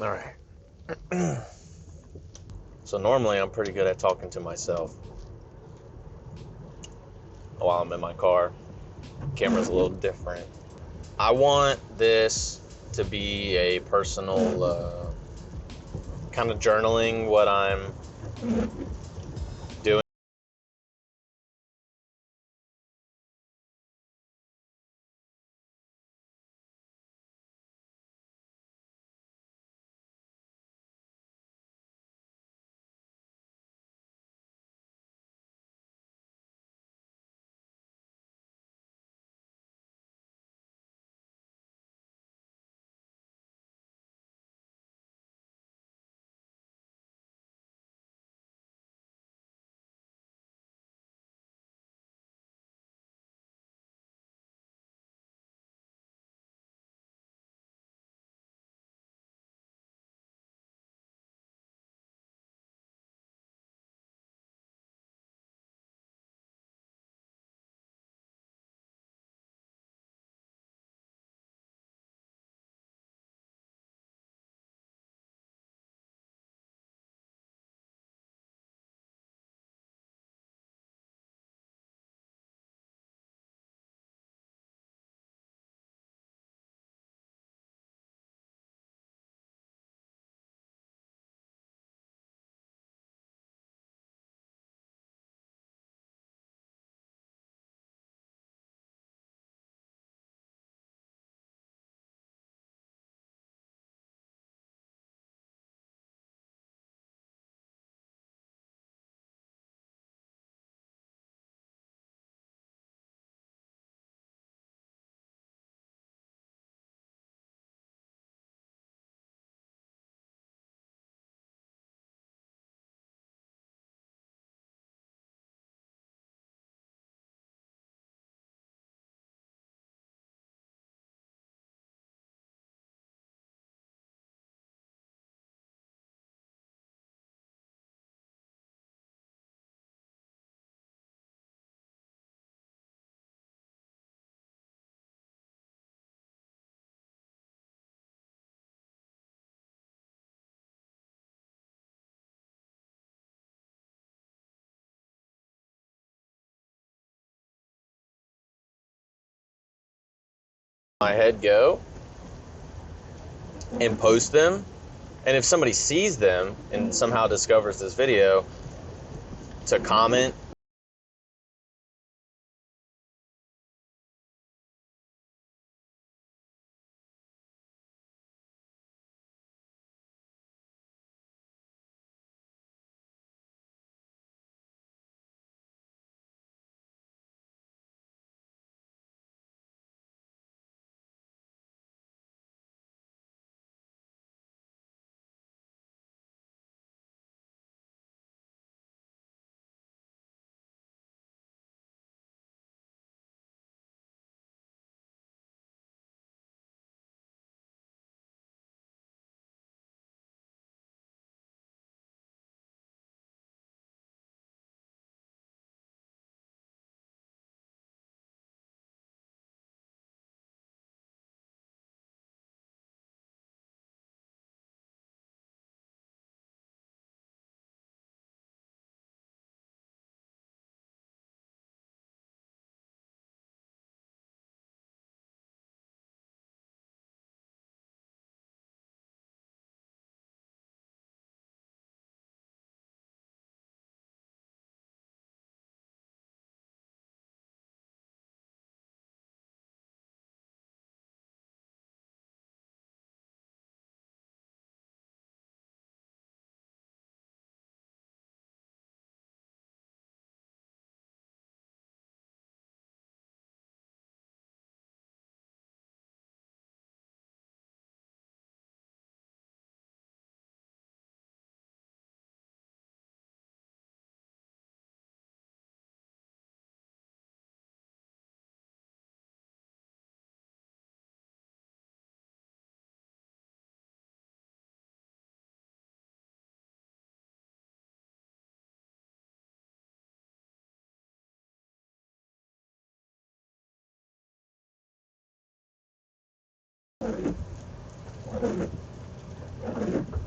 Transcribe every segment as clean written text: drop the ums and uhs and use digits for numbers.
All right. So normally I'm pretty good at talking to myself while I'm in my car. Camera's a little different. I want this to be a personal kind of journaling what I'm doing. My head go and post them. And if somebody sees them and somehow discovers this video, to comment.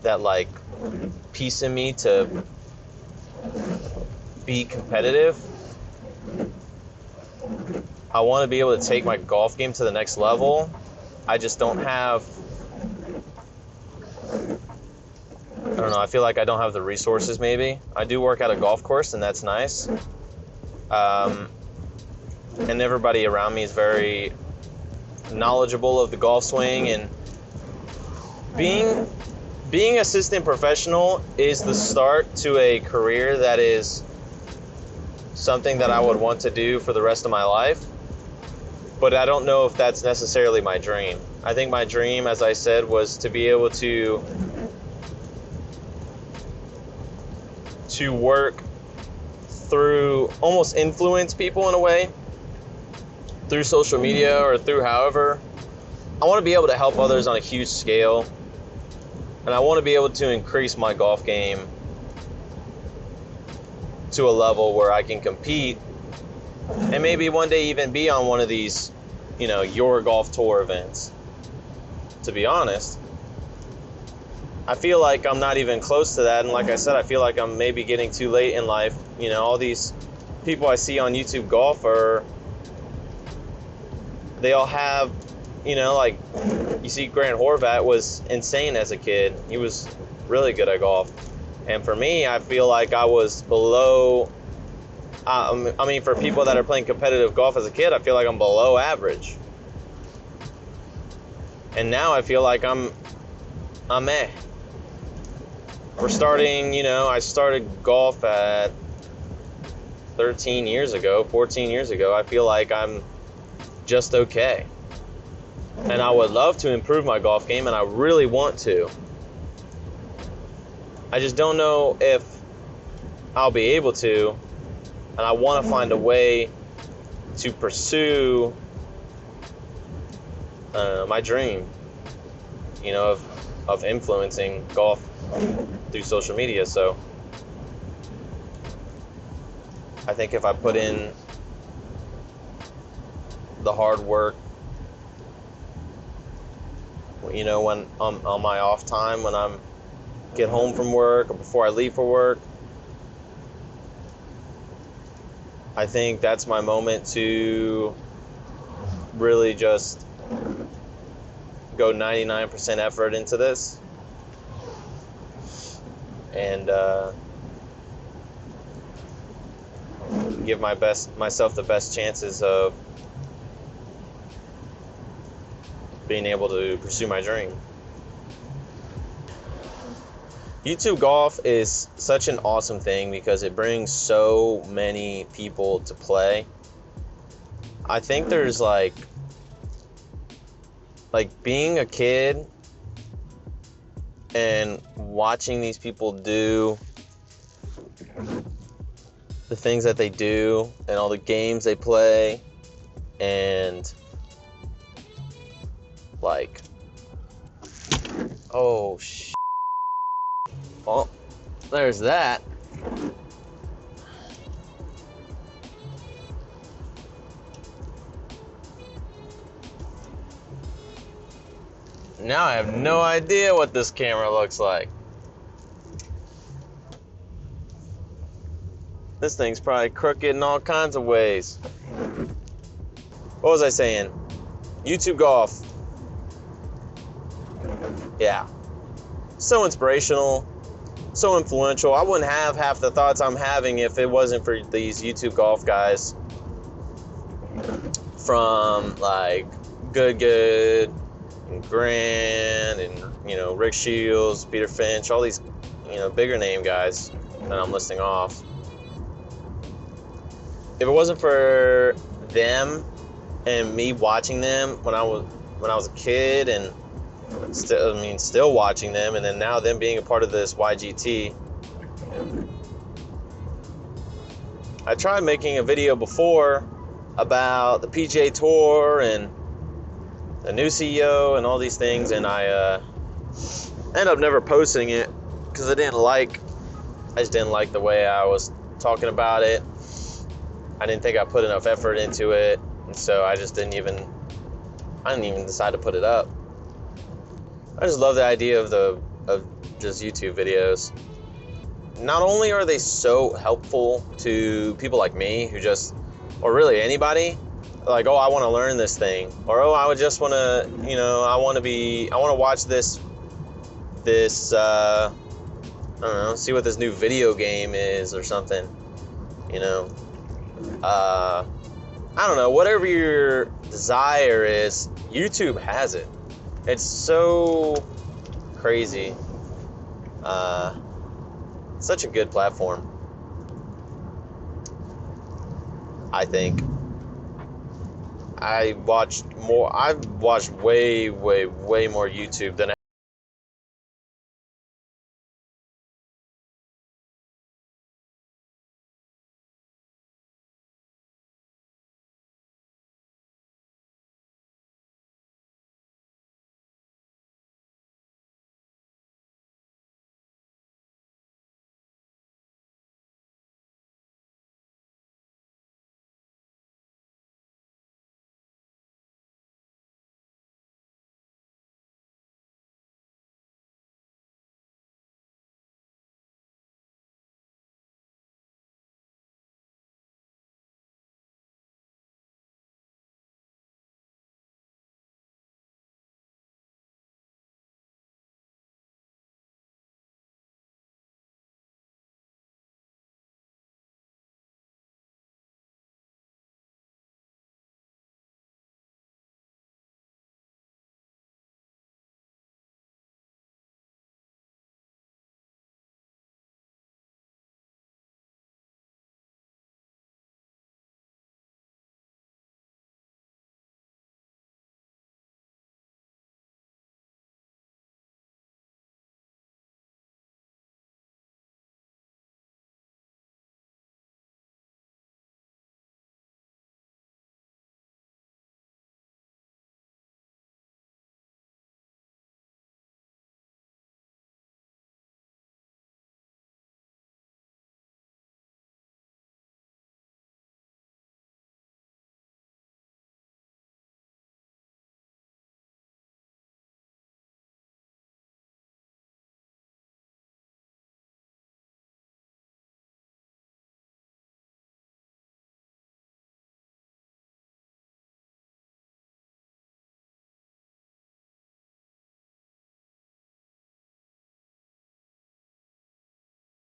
that like piece in me to be competitive. I want to be able to take my golf game to the next level. I just don't have, I don't know, I feel like I don't have the resources maybe. I do work at a golf course, and that's nice. And everybody around me is very knowledgeable of the golf swing, and being assistant professional is the start to a career that is something that I would want to do for the rest of my life. But I don't know if that's necessarily my dream. I think my dream, as I said, was to be able to work through, almost influence people in a way, through social media or through however. I want to be able to help others on a huge scale, and I want to be able to increase my golf game to a level where I can compete and maybe one day even be on one of these, your golf tour events. To be honest, I feel like I'm not even close to that, and like I said, I feel like I'm maybe getting too late in life. All these people I see on YouTube golf they all have, like, you see Grant Horvat was insane as a kid. He was really good at golf. And for me, I feel like I was below, for people that are playing competitive golf as a kid, I feel like I'm below average. And now I feel like I'm eh. We're starting, I started golf at 14 years ago. I feel like I'm just okay. And I would love to improve my golf game, and I really want to. I just don't know if I'll be able to, and I want to find a way to pursue my dream, of influencing golf through social media. So I think if I put in the hard work, when on my off time, when I'm get home from work or before I leave for work, I think that's my moment to really just go 99% effort into this and give myself the best chances of being able to pursue my dream. YouTube golf is such an awesome thing because it brings so many people to play. I think there's like being a kid and watching these people do the things that they do and all the games they play, and well, there's that. Now I have no idea what this camera looks like. This thing's probably crooked in all kinds of ways. What was I saying? YouTube golf. Yeah. So inspirational. So influential. I wouldn't have half the thoughts I'm having if it wasn't for these YouTube golf guys. From like Good, and Grant, and Rick Shields, Peter Finch, all these bigger name guys that I'm listing off. If it wasn't for them and me watching them when I was a kid, and still watching them, and then now them being a part of this YGT. I tried making a video before about the PGA Tour and the new CEO and all these things, and I ended up never posting it because I just didn't like the way I was talking about it. I didn't think I put enough effort into it, and so I didn't even decide to put it up. I just love the idea of the of just YouTube videos. Not only are they so helpful to people like me who just, or really anybody, like, oh, I want to learn this thing, or oh, I would just want to, I want to watch this, I don't know, see what this new video game is or something, I don't know, whatever your desire is, YouTube has it. It's so crazy. Such a good platform, I think. I've watched way, way, way more YouTube than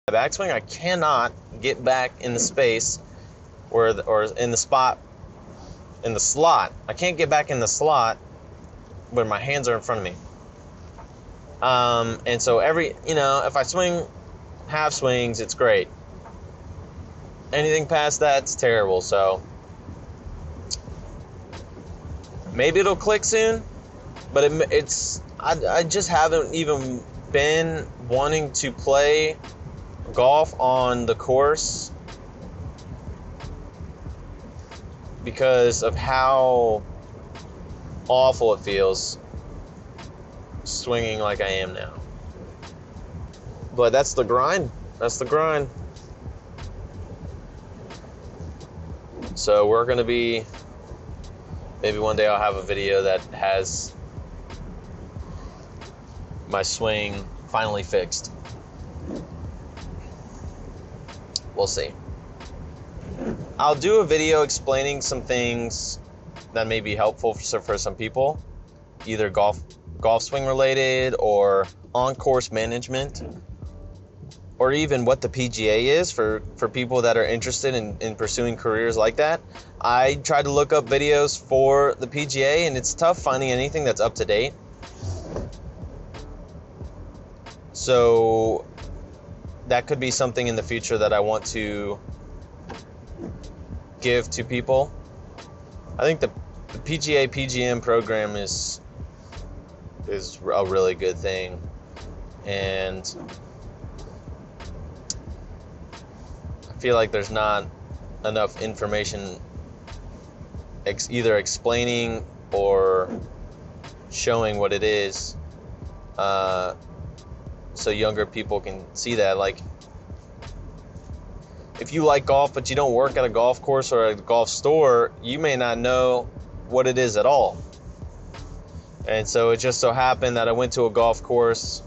backswing. I cannot get back in the space or in the spot in the slot. I can't get back in the slot when my hands are in front of me. And so if I swing half swings, it's great. Anything past that's terrible. So maybe it'll click soon, but I just haven't even been wanting to play golf on the course because of how awful it feels swinging like I am now. But that's the grind. So we're going to be, maybe one day I'll have a video that has my swing finally fixed. We'll see. I'll do a video explaining some things that may be helpful for some people, either golf swing related or on-course management, or even what the PGA is for people that are interested in pursuing careers like that. I tried to look up videos for the PGA, and it's tough finding anything that's up to date. So that could be something in the future that I want to give to people. I think the PGA PGM program is a really good thing, and I feel like there's not enough information either explaining or showing what it is, so younger people can see that. Like, if you like golf but you don't work at a golf course or a golf store, you may not know what it is at all. And so it just so happened that I went to a golf course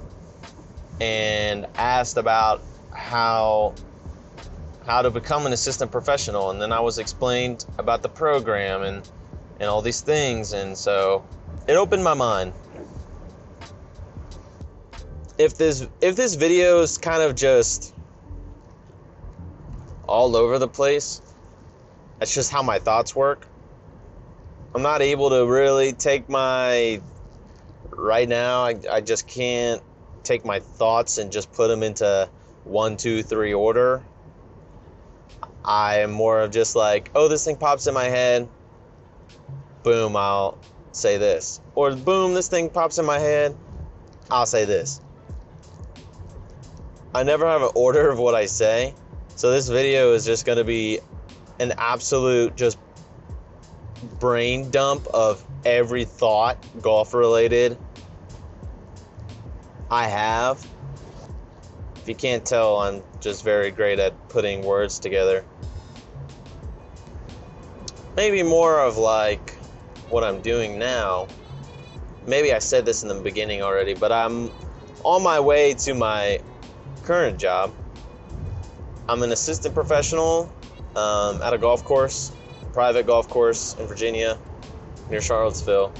and asked about how to become an assistant professional, and then I was explained about the program and all these things, and so it opened my mind. If this video is kind of just all over the place, that's just how my thoughts work. I'm not able to really take my right now. I just can't take my thoughts and just put them into 1, 2, 3 order. I am more of just like, oh, this thing pops in my head, boom, I'll say this. Or boom, this thing pops in my head, I'll say this. I never have an order of what I say. So this video is just going to be an absolute just brain dump of every thought golf related I have. If you can't tell, I'm just very great at putting words together. Maybe more of like what I'm doing now. Maybe I said this in the beginning already, but I'm on my way to my current job. I'm an assistant professional at a golf course, a private golf course in Virginia, near Charlottesville.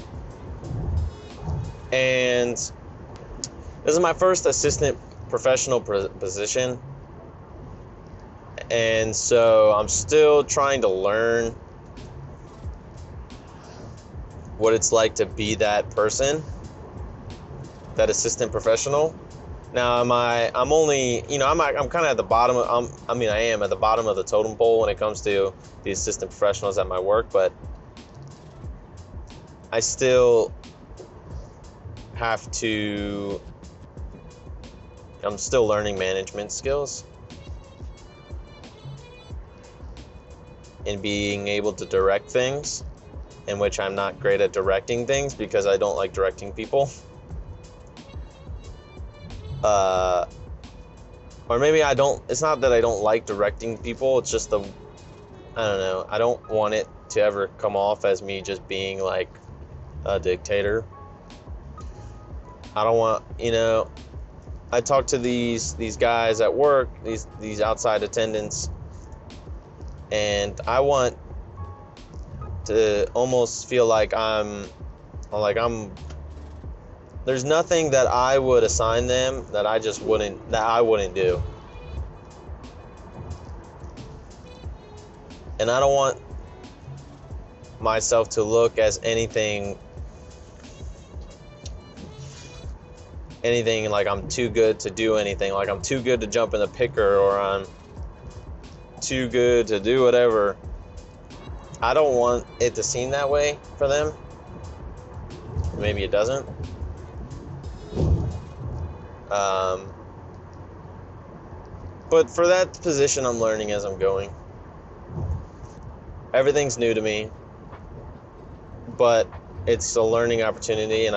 And this is my first assistant professional position. And so I'm still trying to learn what it's like to be that person, that assistant professional. Now, I'm only, I'm kind of at the bottom of, I am at the bottom of the totem pole when it comes to the assistant professionals at my work, but I still have to, I'm still learning management skills and being able to direct things, in which I'm not great at directing things because I don't like directing people. Or maybe I don't, it's not that I don't like directing people, it's just I don't know, I don't want it to ever come off as me just being like a dictator. I don't want, I talk to these guys at work, these outside attendants, and I want to almost feel like there's nothing that I would assign them that I wouldn't do. And I don't want myself to look as anything like I'm too good to do anything, like I'm too good to jump in the picker, or I'm too good to do whatever. I don't want it to seem that way for them. Maybe it doesn't. But for that position, I'm learning as I'm going. Everything's new to me, but it's a learning opportunity, and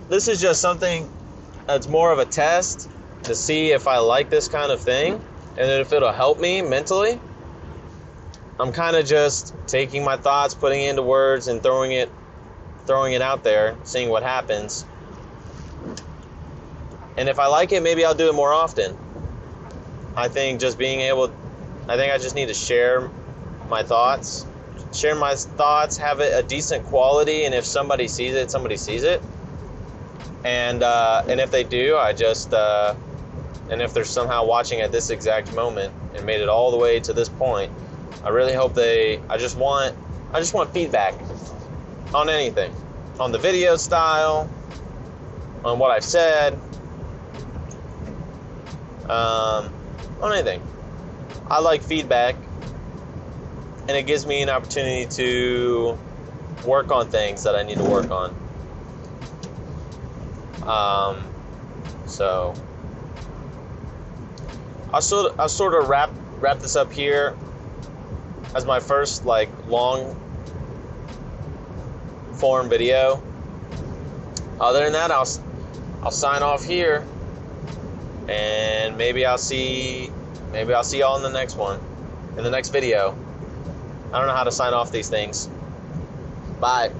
this is just something that's more of a test to see if I like this kind of thing and if it'll help me mentally. I'm kind of just taking my thoughts, putting it into words, and throwing it out there, seeing what happens. And if I like it, maybe I'll do it more often. I think I just need to share my thoughts. Have it a decent quality, and if somebody sees it, somebody sees it. And if they do, and if they're somehow watching at this exact moment and made it all the way to this point, I really hope I just want feedback on anything, on the video style, on what I've said, on anything. I like feedback, and it gives me an opportunity to work on things that I need to work on. So I'll sort of wrap this up here as my first long form video. Other than that, I'll sign off here, and maybe I'll see y'all in the next one, in the next video. I don't know how to sign off these things. Bye.